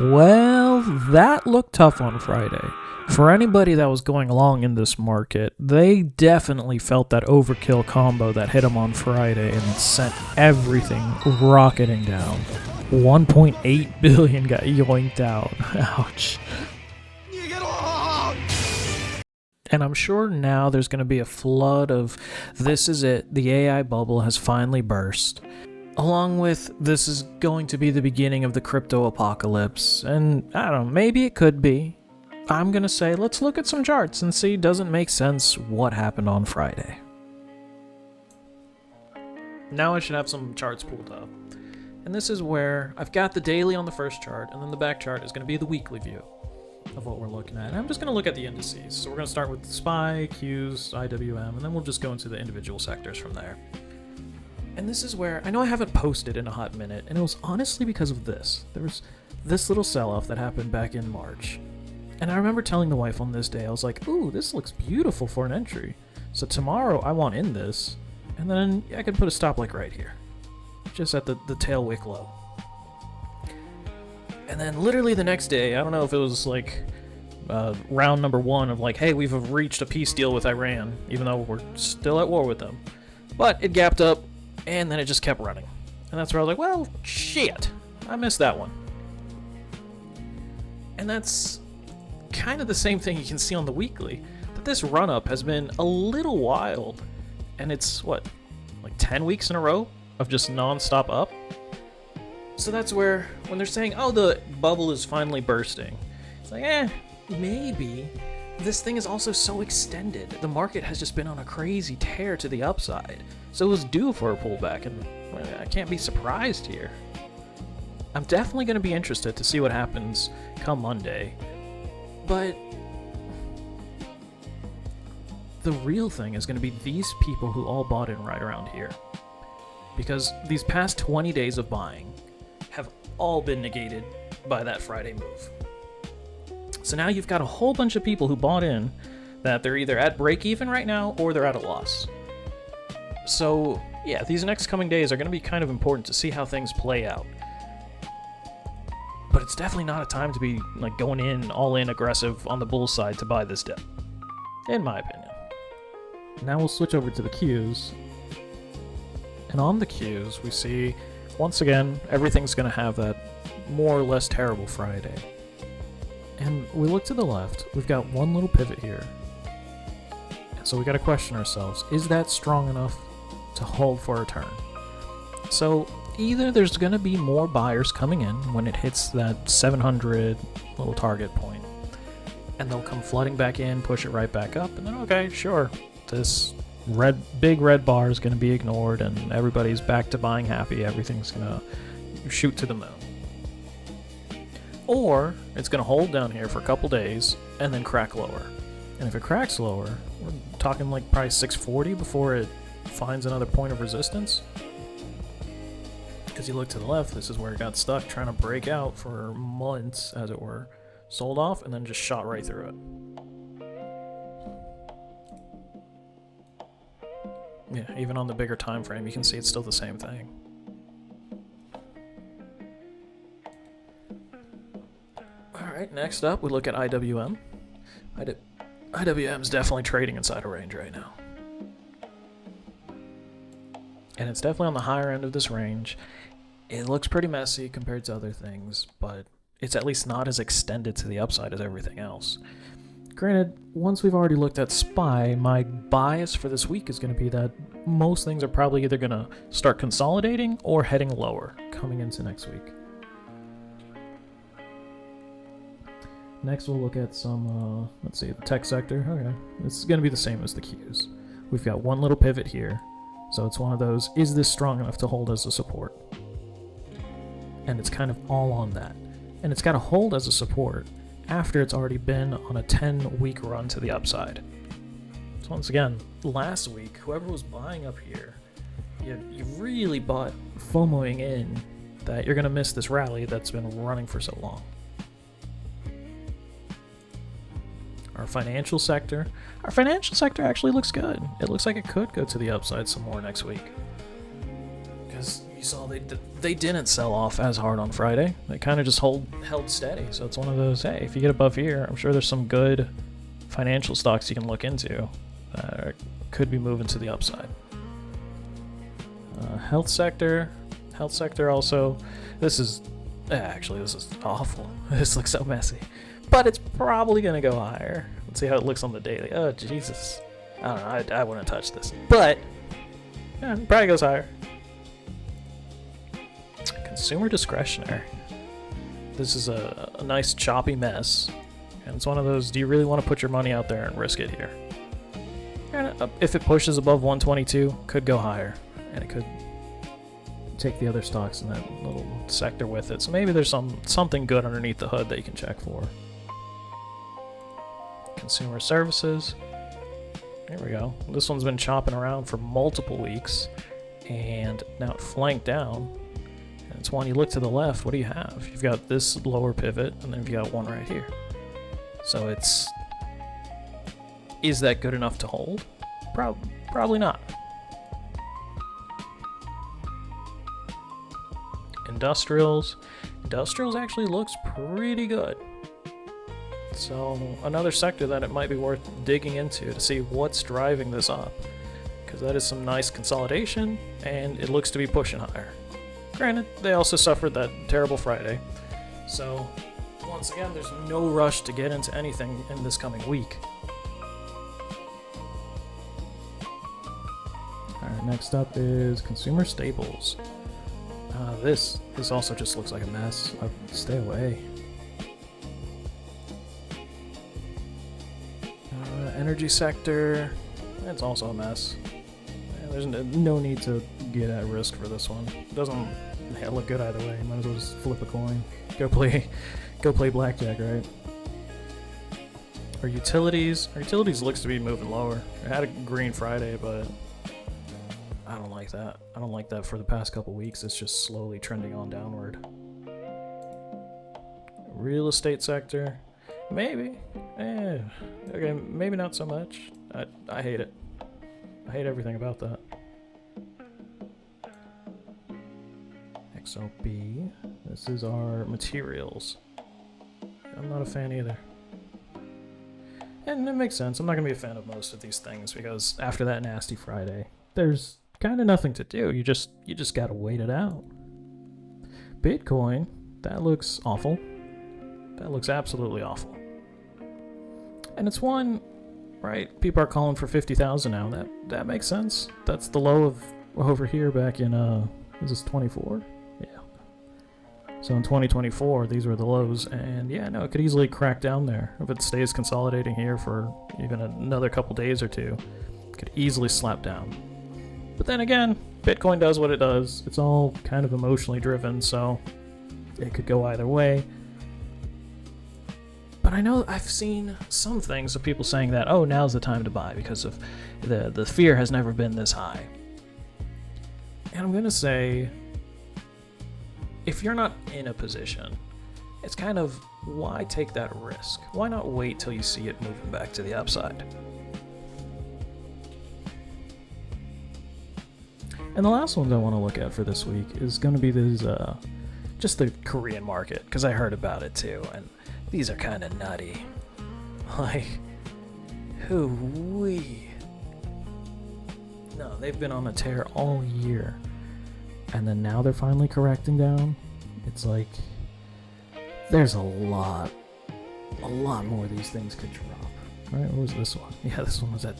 Well, that looked tough on Friday. For anybody that was going along in this market, they definitely felt that overkill combo that hit them on Friday and sent everything rocketing down. 1.8 billion got yoinked out. Ouch. And I'm sure now there's going to be a flood of this is it, the AI bubble has finally burst. Along with this is going to be the beginning of the crypto apocalypse. And I don't know, maybe it could be. I'm going to say let's look at some charts and see does it make sense what happened on Friday. Now I should have some charts pulled up. And this is where I've got the daily on the first chart, and then the back chart is going to be the weekly view of what we're looking at. And I'm just going to look at the indices. So we're going to start with SPY, Qs, IWM, and then we'll just go into the individual sectors from there. And this is where, I know I haven't posted in a hot minute, and it was honestly because of this. There was this little sell-off that happened back in March. And I remember telling the wife on this day, I was like, ooh, this looks beautiful for an entry. So tomorrow I want in this, and then I can put a stop like right here. Just at the tail wick low. And then literally the next day, I don't know if it was like round number 1 of like, hey, we've reached a peace deal with Iran, even though we're still at war with them. But it gapped up, and then it just kept running. And that's where I was like, well, shit, I missed that one. And that's kind of the same thing you can see on the weekly, that this run-up has been a little wild. And it's, what, like 10 weeks in a row of just non-stop up? So that's where, when they're saying, oh, the bubble is finally bursting, it's like, maybe. This thing is also so extended. The market has just been on a crazy tear to the upside. So it was due for a pullback, and I can't be surprised here. I'm definitely going to be interested to see what happens come Monday. But the real thing is going to be these people who all bought in right around here. Because these past 20 days of buying have all been negated by that Friday move. So now you've got a whole bunch of people who bought in that they're either at break even right now or they're at a loss. So yeah, these next coming days are going to be kind of important to see how things play out. But it's definitely not a time to be like going in all in aggressive on the bull side to buy this dip, in my opinion. Now we'll switch over to the Qs. And on the Qs, we see, once again, everything's going to have that more or less terrible Friday. And we look to the left, we've got one little pivot here. And so we got to question ourselves, is that strong enough to hold for a turn? So either there's going to be more buyers coming in when it hits that 700 little target point, and they'll come flooding back in, push it right back up, and then, okay, sure, this big red bar is going to be ignored and everybody's back to buying happy, everything's going to shoot to the moon. Or it's going to hold down here for a couple days and then crack lower. And if it cracks lower, we're talking like probably 640 before it finds another point of resistance. Because you look to the left, this is where it got stuck trying to break out for months, as it were. Sold off and then just shot right through it. Yeah, even on the bigger time frame, you can see it's still the same thing. Alright, next up, we look at IWM. IWM's definitely trading inside a range right now. And it's definitely on the higher end of this range. It looks pretty messy compared to other things, but it's at least not as extended to the upside as everything else. Granted, once we've already looked at SPY, my bias for this week is going to be that most things are probably either going to start consolidating or heading lower coming into next week. Next, we'll look at some, let's see, the tech sector. Okay, it's going to be the same as the Qs. We've got one little pivot here, so it's one of those, is this strong enough to hold as a support? And it's kind of all on that. And it's got to hold as a support after it's already been on a 10-week run to the upside. So once again, last week, whoever was buying up here, you really bought FOMOing in that you're going to miss this rally that's been running for so long. Our financial sector actually looks good. It looks like it could go to the upside some more next week. Because you saw they didn't sell off as hard on Friday. They kind of just held steady. So it's one of those, hey, if you get above here, I'm sure there's some good financial stocks you can look into that could be moving to the upside. Health sector also. This is awful. This looks so messy, but it's probably gonna go higher. Let's see how it looks on the daily. Oh Jesus, I don't know. I wouldn't touch this, but yeah, it probably goes higher. Consumer discretionary. This is a nice choppy mess, and it's one of those. Do you really want to put your money out there and risk it here? And if it pushes above 122, could go higher, and it could take the other stocks in that little sector with it. So maybe there's something good underneath the hood that you can check for. Consumer services. There we go. This one's been chopping around for multiple weeks, and now it flanked down. And it's one you look to the left. What do you have? You've got this lower pivot, and then you've got one right here. So is that good enough to hold? Probably not. Industrials actually looks pretty good. So another sector that it might be worth digging into to see what's driving this up, because that is some nice consolidation and it looks to be pushing higher. Granted, they also suffered that terrible Friday. So once again, there's no rush to get into anything in this coming week. Alright, next up is consumer staples. This also just looks like a mess. Stay away. Energy sector, it's also a mess. There's no need to get at risk for this one. It doesn't look good either way. You might as well just flip a coin. Go play blackjack, right? Our utilities looks to be moving lower. It had a green Friday, but I don't like that. I don't like that for the past couple weeks. It's just slowly trending on downward. Real estate sector, maybe. Okay, maybe not so much. I hate it. I hate everything about that. XLB. This is our materials. I'm not a fan either. And it makes sense. I'm not going to be a fan of most of these things because after that nasty Friday, there's kind of nothing to do. You just got to wait it out. Bitcoin, that looks awful. That looks absolutely awful. And it's one, right? People are calling for 50,000 now. That makes sense. That's the low of over here back in is this 24? Yeah. So in 2024, these were the lows, and yeah, no, it could easily crack down there if it stays consolidating here for even another couple days or two. It could easily slap down. But then again, Bitcoin does what it does. It's all kind of emotionally driven, so it could go either way. But I know I've seen some things of people saying that, oh, now's the time to buy because of the fear has never been this high. And I'm going to say, if you're not in a position, it's kind of, why take that risk? Why not wait till you see it moving back to the upside? And the last ones I want to look at for this week is going to be this, just the Korean market, because I heard about it too, and these are kind of nutty. Like, hoo-wee. No, they've been on a tear all year, and then now they're finally correcting down. It's like, there's a lot more of these things could drop. Right, what was this one? Yeah, this one was at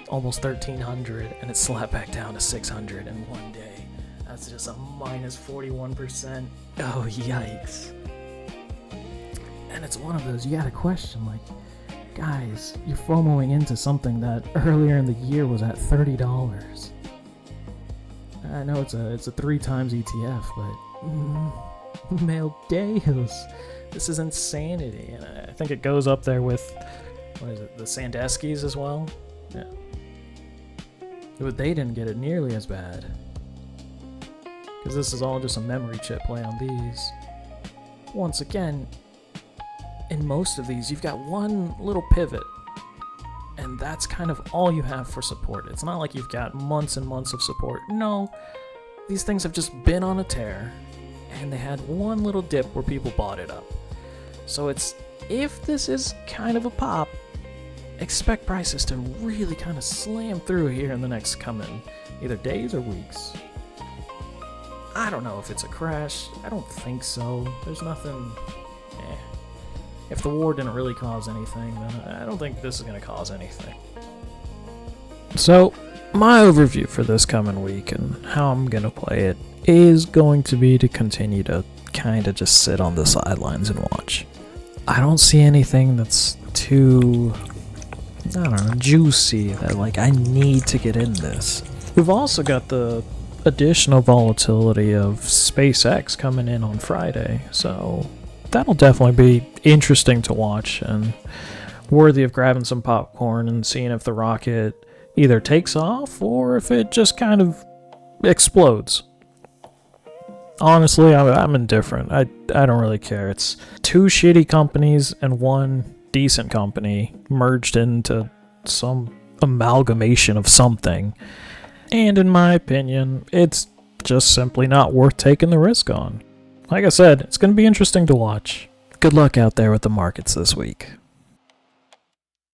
almost 1,300, and it slapped back down to 600 in one day. That's just a minus 41%. Oh, yikes. And it's one of those, you gotta question, like, guys, you're FOMOing into something that earlier in the year was at $30. I know it's a 3 times ETF, but male days. This is insanity. And I think it goes up there with, what is it, the Sandeskis as well? Yeah. But they didn't get it nearly as bad. Because this is all just a memory chip play on these. Once again, in most of these, you've got one little pivot, and that's kind of all you have for support. It's not like you've got months and months of support. No, These things have just been on a tear, and they had one little dip where people bought it up. So if this is kind of a pop, expect prices to really kind of slam through here in the next coming either days or weeks. I don't know if it's a crash. I don't think so. There's nothing. If the war didn't really cause anything, then I don't think this is going to cause anything. So, my overview for this coming week and how I'm going to play it is going to be to continue to kind of just sit on the sidelines and watch. I don't see anything that's too, I don't know, juicy that I need to get in this. We've also got the additional volatility of SpaceX coming in on Friday, so that'll definitely be interesting to watch and worthy of grabbing some popcorn and seeing if the rocket either takes off or if it just kind of explodes. Honestly, I'm indifferent. I don't really care. It's two shitty companies and one decent company merged into some amalgamation of something. And in my opinion, it's just simply not worth taking the risk on. Like I said, it's going to be interesting to watch. Good luck out there with the markets this week.